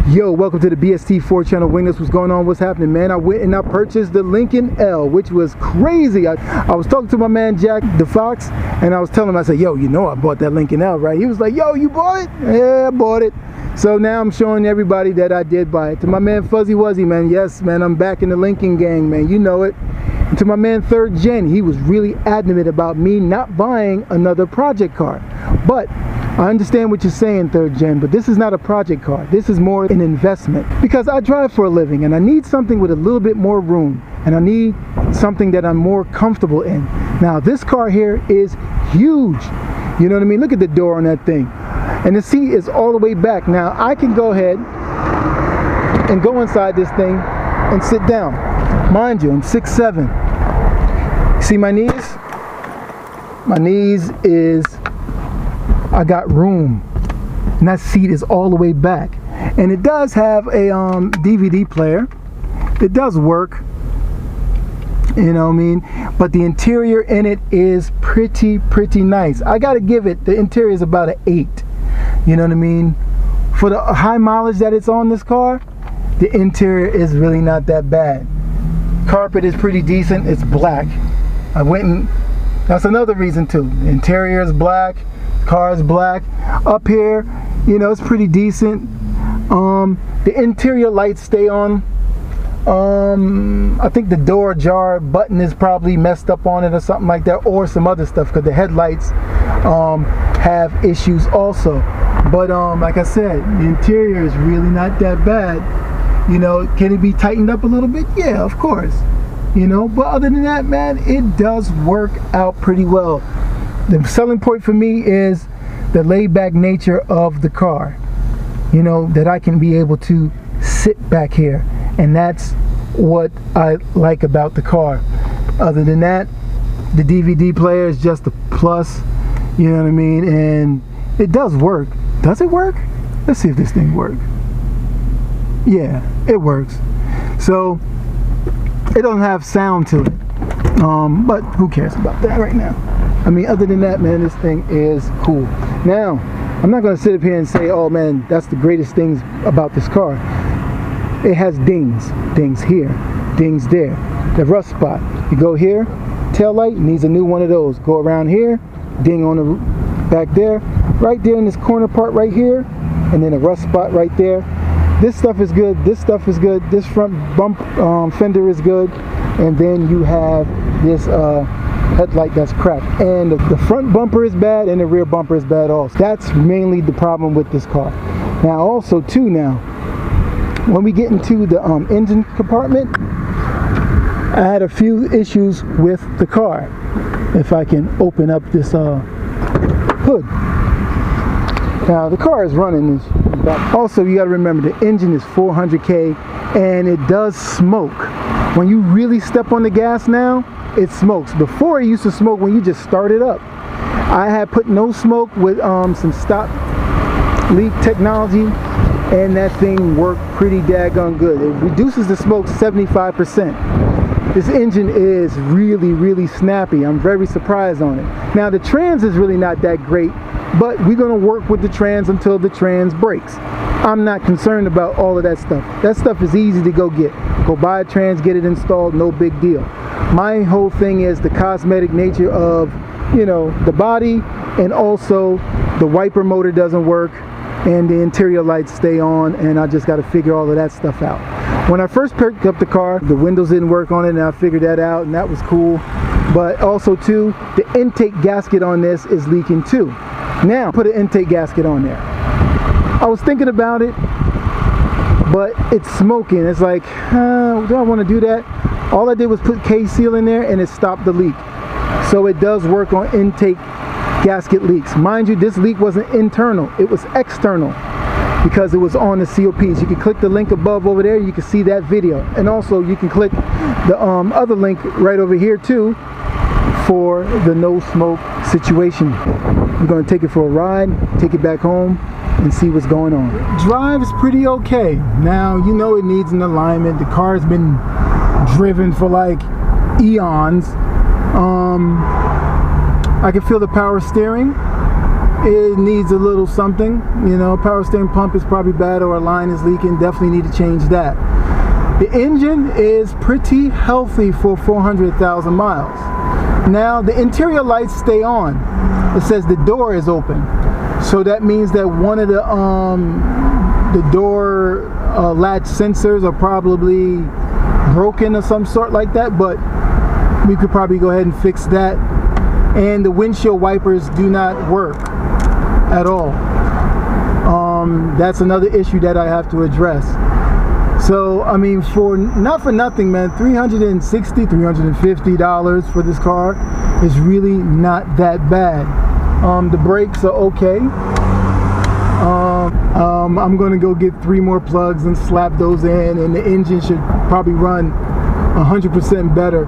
Yo, welcome to the BST4 channel. Wingness, what's going on? What's happening, man? I went and I purchased the Lincoln L, which was crazy. I was talking to my man Jack the Fox, and I was telling him, I said, yo, you know I bought that Lincoln L, right? He was like, yo, you bought it? Yeah, I bought it. So now I'm showing everybody that I did buy it. To my man Fuzzy Wuzzy, man, yes, man, I'm back in the Lincoln gang, man, you know it. And to my man Third Gen, he was really adamant about me not buying another project car. But I understand what you're saying, Third Gen, but this is not a project car. This is more an investment, because I drive for a living and I need something with a little bit more room, and I need something that I'm more comfortable in. Now this car here is huge, you know what I mean? Look at the door on that thing, and the seat is all the way back. Now I can go ahead and go inside this thing and sit down. Mind you, I'm 6'7". See my knees? My knees is, I got room, and that seat is all the way back, and it does have a DVD player. It does work, you know what I mean, but the interior in it is pretty nice. I gotta give it, the interior is about an 8, you know what I mean. For the high mileage that it's on this car, the interior is really not that bad. Carpet is pretty decent. It's black. I went and that's another reason too. The interior is black. Car is black. Up here, you know, it's pretty decent. The interior lights stay on. I think the door jar button is probably messed up on it or something like that, or some other stuff, because the headlights have issues also. But like I said, the interior is really not that bad. You know, can it be tightened up a little bit? Yeah, of course. You know, but other than that, man, it does work out pretty well. The selling point for me is the laid-back nature of the car. You know, that I can be able to sit back here, and that's what I like about the car. Other than that, the DVD player is just a plus, you know what I mean, and it does work. Does it work? Let's see if this thing works. Yeah, it works. So it doesn't have sound to it, but who cares about that right now? I mean, other than that, man, this thing is cool. Now, I'm not going to sit up here and say, oh man, that's the greatest things about this car. It has dings here, dings there. The rust spot, you go here, tail light needs a new one of those. Go around here, ding on the back there, right there in this corner part right here, and then a rust spot right there. This stuff is good, this stuff is good, this front bump fender is good, and then you have this headlight that's cracked, and the front bumper is bad and the rear bumper is bad also. That's mainly the problem with this car. Now also too, now when we get into the engine compartment, I had a few issues with the car. If I can open up this hood. Now the car is running this. Also, you got to remember the engine is 400K and it does smoke. When you really step on the gas now, it smokes. Before it used to smoke when you just start it up. I had put no smoke with some stop leak technology, and that thing worked pretty daggone good. It reduces the smoke 75%. This engine is really snappy. I'm very surprised on it. Now the trans is really not that great, but we're going to work with the trans until the trans breaks. I'm not concerned about all of that stuff. That stuff is easy to go get. Go buy a trans, get it installed, no big deal. My whole thing is the cosmetic nature of, you know, the body, and also the wiper motor doesn't work and the interior lights stay on, and I just got to figure all of that stuff out. When I first picked up the car, the windows didn't work on it, and I figured that out, and that was cool. But also too, the intake gasket on this is leaking too. Now, put an intake gasket on there. I was thinking about it, but it's smoking. It's like, do I want to do that? All I did was put K-Seal in there and it stopped the leak. So it does work on intake gasket leaks. Mind you, this leak wasn't internal, it was external, because it was on the COPs. You can click the link above over there, you can see that video. And also you can click the other link right over here too for the no smoke situation. I'm going to take it for a ride, take it back home, and see what's going on. Drive is pretty okay. Now, you know, it needs an alignment. The car's been driven for like eons. I can feel the power steering. it needs a little something. You know, power steering pump is probably bad, or a line is leaking. Definitely need to change that. The engine is pretty healthy for 400,000 miles. Now the interior lights stay on. It says the door is open, so that means that one of the door latch sensors are probably broken or some sort like that, but we could probably go ahead and fix that. And the windshield wipers do not work at all. That's another issue that I have to address. So I mean, not for nothing, man, $360, $350 for this car is really not that bad. The brakes are okay. I'm gonna go get 3 more plugs and slap those in, and the engine should probably run 100% better.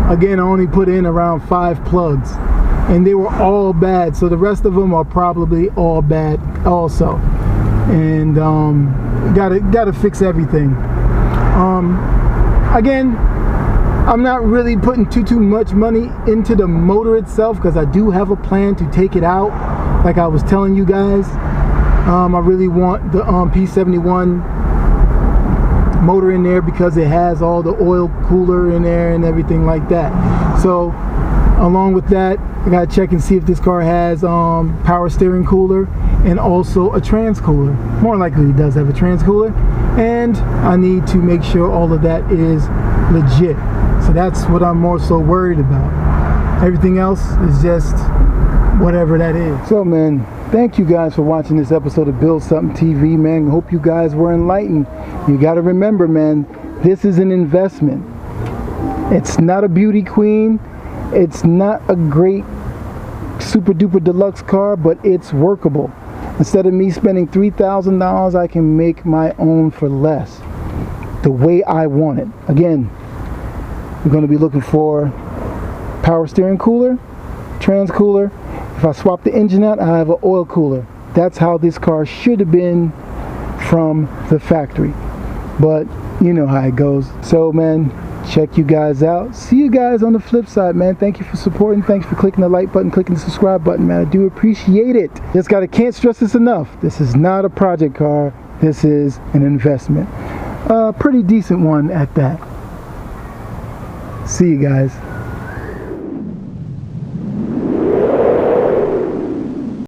Again, I only put in around 5 plugs, and they were all bad, so the rest of them are probably all bad also. And gotta fix everything. Again, I'm not really putting too much money into the motor itself, because I do have a plan to take it out, like I was telling you guys. I really want the P71 motor in there, because it has all the oil cooler in there and everything like that. So along with that, I gotta check and see if this car has power steering cooler and also a trans cooler. More likely it does have a trans cooler, and I need to make sure all of that is legit. So that's what I'm more so worried about. Everything else is just whatever that is. So man, thank you guys for watching this episode of Build Something TV, man. Hope you guys were enlightened. You got to remember, man, this is an investment. It's not a beauty queen. It's not a great super duper deluxe car, but it's workable. Instead of me spending $3,000, I can make my own for less, the way I want it. Again, we're going to be looking for power steering cooler, trans cooler. If I swap the engine out, I have an oil cooler. That's how this car should have been from the factory. But you know how it goes. So man, check you guys out. See you guys on the flip side, man. Thank you for supporting. Thanks for clicking the like button, clicking the subscribe button, man. I do appreciate it. Can't stress this enough. This is not a project car. This is an investment. A pretty decent one at that. See you guys.